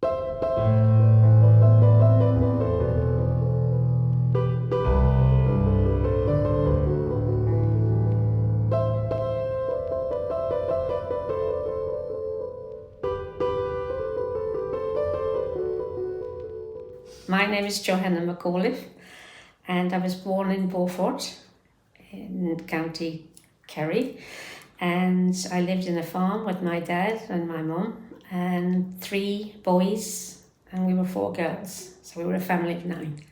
My name is Johanna and I was born in Beaufort in County Kerry, and I lived in a farm with my dad and my mum and 3 boys, and we were 4 girls, so we were a family of 9.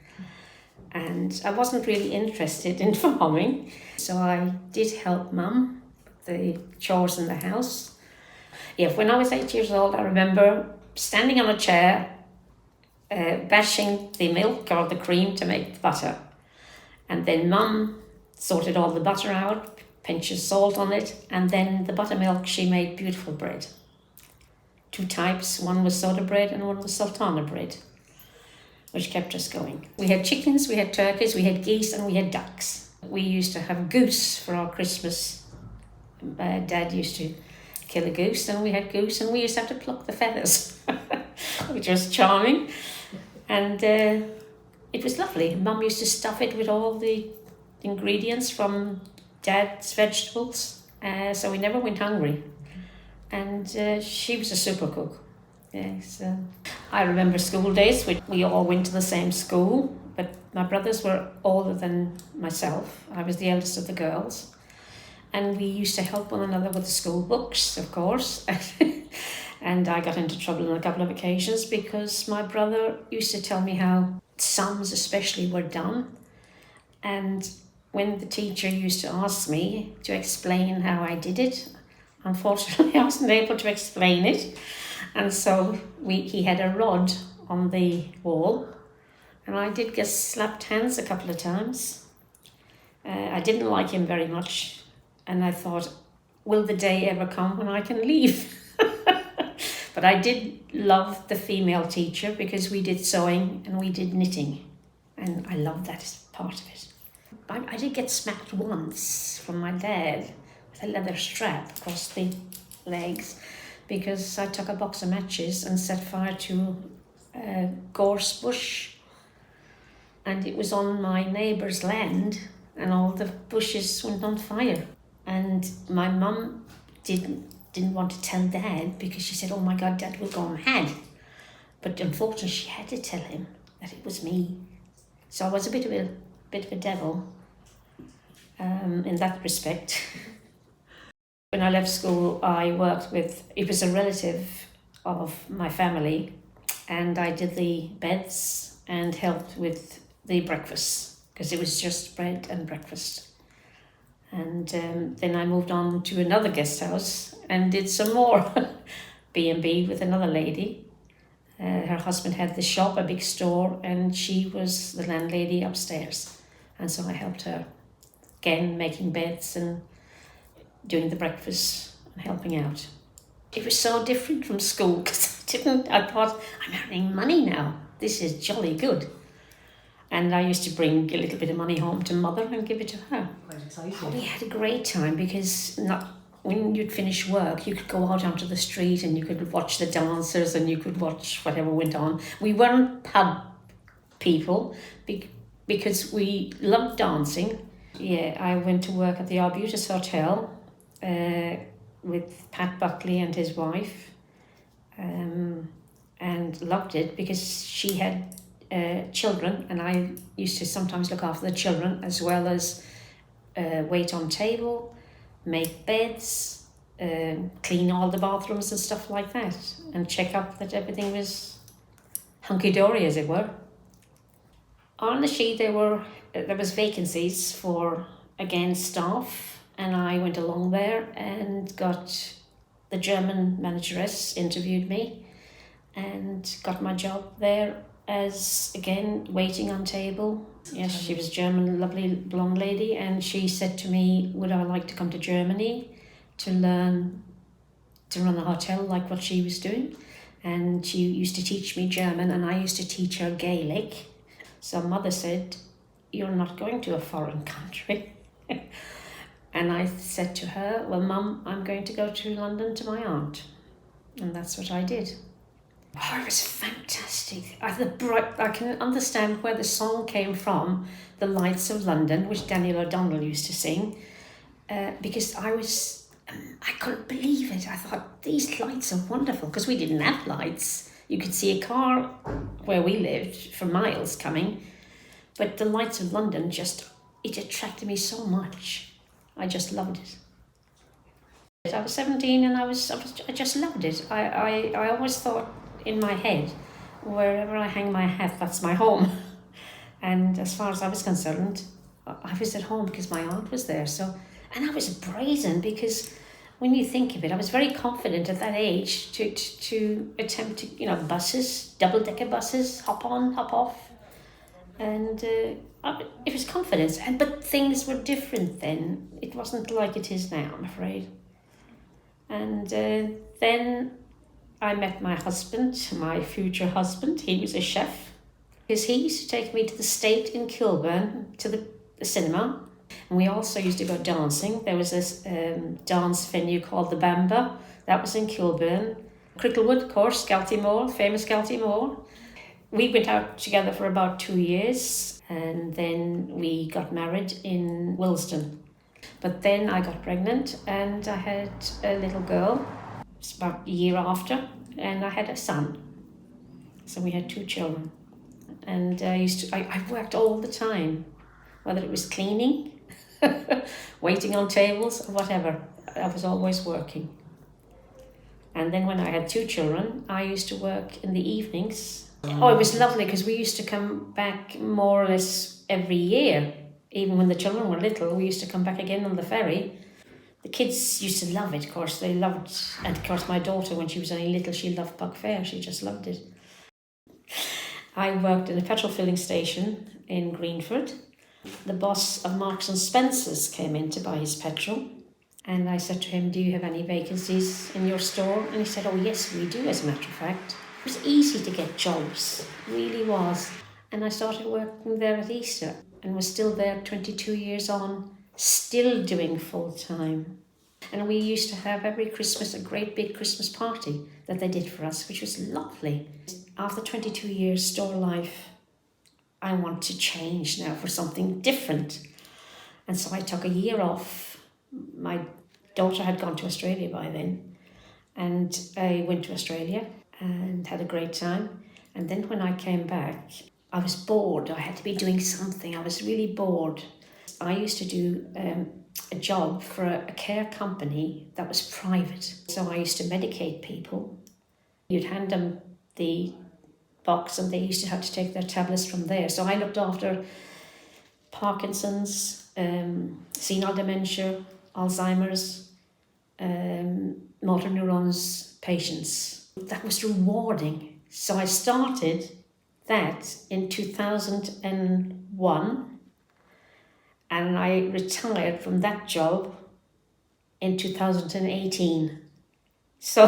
And I wasn't really interested in farming, so I did help mum with the chores in the house. Yeah, when I was 8 years old, I remember standing on a chair, bashing the milk or the cream to make butter. And then mum sorted all the butter out, pinch of salt on it, and then the buttermilk, she made beautiful bread. 2 types, one was soda bread and one was sultana bread, which kept us going. We had chickens, we had turkeys, we had geese, and we had ducks. We used to have goose for our Christmas. Dad used to kill a goose, and we had goose, and we used to have to pluck the feathers, which was charming. And it was lovely. Mum used to stuff it with all the ingredients from Dad's vegetables, so we never went hungry. And she was a super cook. Yes, I remember school days. We all went to the same school, but my brothers were older than myself. I was the eldest of the girls. And we used to help one another with the school books, of course. And I got into trouble on a couple of occasions because my brother used to tell me how sums especially were done. And when the teacher used to ask me to explain how I did it, unfortunately I wasn't able to explain it. And so he had a rod on the wall, and I did get slapped hands a couple of times. I didn't like him very much, and I thought, will the day ever come when I can leave? But I did love the female teacher because we did sewing and we did knitting, and I loved that as part of it. I did get smacked once from my dad with a leather strap across the legs because I took a box of matches and set fire to a gorse bush, and it was on my neighbour's land, and all the bushes went on fire. And my mum didn't want to tell Dad because she said, oh my God, Dad will go mad. But unfortunately, she had to tell him that it was me. So I was a bit of a devil in that respect. When I left school, I worked with, it was a relative of my family, and I did the beds and helped with the breakfast because it was just bread and breakfast. And then I moved on to another guest house and did some more B&B with another lady. Her husband had the shop, a big store, and she was the landlady upstairs. And so I helped her, again, making beds and doing the breakfast and helping out. It was so different from school because I thought, I'm earning money now. This is jolly good. And I used to bring a little bit of money home to Mother and give it to her. Quite exciting. Oh, we had a great time because when you'd finish work, you could go out onto the street and you could watch the dancers and you could watch whatever went on. We weren't pub people because we loved dancing. Yeah, I went to work at the Arbutus Hotel with Pat Buckley and his wife, and loved it because she had children, and I used to sometimes look after the children as well as wait on table, make beds, clean all the bathrooms and stuff like that, and check up that everything was hunky-dory, as it were. On the sheet there was vacancies for, again, staff, and I went along there and got the German manageress interviewed me and got my job there as, again, waiting on table. Yes, she was German, lovely blonde lady, and she said to me, would I like to come to Germany to learn to run a hotel like what she was doing? And she used to teach me German and I used to teach her Gaelic. So Mother said, you're not going to a foreign country. And I said to her, well, Mum, I'm going to go to London to my aunt. And that's what I did. Oh, it was fantastic. I can understand where the song came from, The Lights of London, which Daniel O'Donnell used to sing, because I couldn't believe it. I thought, these lights are wonderful, because we didn't have lights. You could see a car where we lived for miles coming, but the lights of London it attracted me so much. I just loved it. I was 17 and I just loved it. I always thought in my head, wherever I hang my hat, that's my home. And as far as I was concerned, I was at home because my aunt was there. And I was brazen because when you think of it, I was very confident at that age to attempt to, buses, double-decker buses, hop on, hop off. And it was confidence. But things were different then. It wasn't like it is now, I'm afraid. And then I met my husband, my future husband. He was a chef. Because he used to take me to the State in Kilburn, to the cinema. And we also used to go dancing. There was this dance venue called the Bamba. That was in Kilburn. Cricklewood, of course, Galtymore, famous Galtymore. We went out together for about 2 years. And then we got married in Willesden. But then I got pregnant and I had a little girl. It's about a year after, and I had a son. So we had 2 children. And I worked all the time, whether it was cleaning, waiting on tables, or whatever. I was always working. And then when I had 2 children, I used to work in the evenings. Oh, it was lovely because we used to come back more or less every year. Even when the children were little, we used to come back again on the ferry. The kids used to love it, of course. They loved, and of course my daughter, when she was only little, she loved Buck Fair. She just loved it. I worked in a petrol filling station in Greenford. The boss of Marks and Spencer's came in to buy his petrol. And I said to him, do you have any vacancies in your store? And he said, oh yes, we do, as a matter of fact. It was easy to get jobs, it really was. And I started working there at Easter and was still there 22 years on, still doing full time. And we used to have every Christmas a great big Christmas party that they did for us, which was lovely. After 22 years store life, I want to change now for something different. And so I took a year off. My daughter had gone to Australia by then. And I went to Australia and had a great time. And then when I came back, I was bored. I had to be doing something. I was really bored. I used to do a job for a care company that was private. So I used to medicate people. You'd hand them the box and they used to have to take their tablets from there. So I looked after Parkinson's, senile dementia, Alzheimer's, motor neurons patients. That was rewarding. So I started that in 2001 and I retired from that job in 2018. So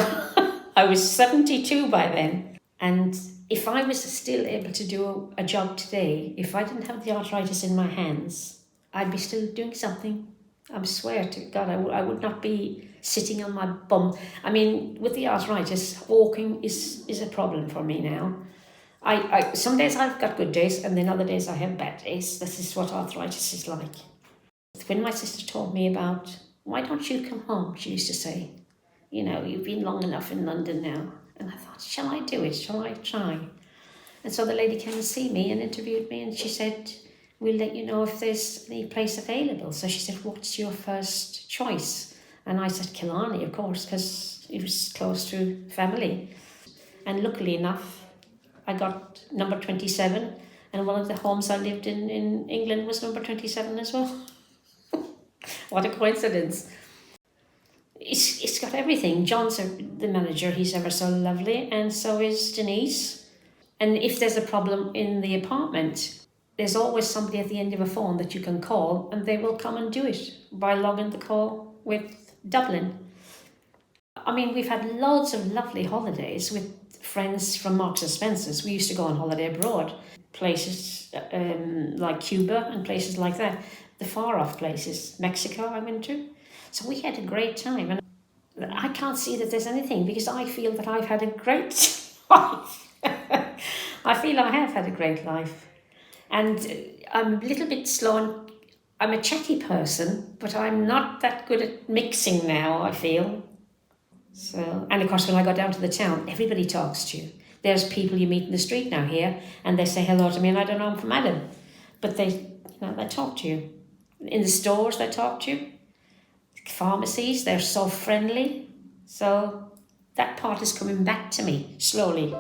I was 72 by then. And if I was still able to do a job today, if I didn't have the arthritis in my hands, I'd be still doing something. I swear to God, I would not be sitting on my bum. I mean, with the arthritis, walking is a problem for me now. Some days I've got good days and then other days I have bad days. This is what arthritis is like. When my sister told me about, why don't you come home, she used to say, you've been long enough in London now. And I thought, shall I do it? Shall I try? And so the lady came and see me and interviewed me and she said, we'll let you know if there's any place available. So she said, what's your first choice? And I said, Killarney, of course, because it was close to family. And luckily enough, I got number 27 and one of the homes I lived in England was number 27 as well. What a coincidence. It's got everything. John's the manager, he's ever so lovely, and so is Denise. And if there's a problem in the apartment, there's always somebody at the end of a phone that you can call and they will come and do it by logging the call with Dublin. I mean, we've had loads of lovely holidays with friends from Marks and Spencer's. We used to go on holiday abroad, places like Cuba and places like that. The far-off places, Mexico I went to. So we had a great time. And I can't see that there's anything because I feel that I've had a great I feel I have had a great life. And I'm a little bit slow on, I'm a chatty person, but I'm not that good at mixing now, I feel. So, and of course, when I go down to the town, everybody talks to you. There's people you meet in the street now here, and they say hello to me, and I don't know I'm from Adam, but they talk to you. In the stores, they talk to you. Pharmacies, they're so friendly. So that part is coming back to me slowly.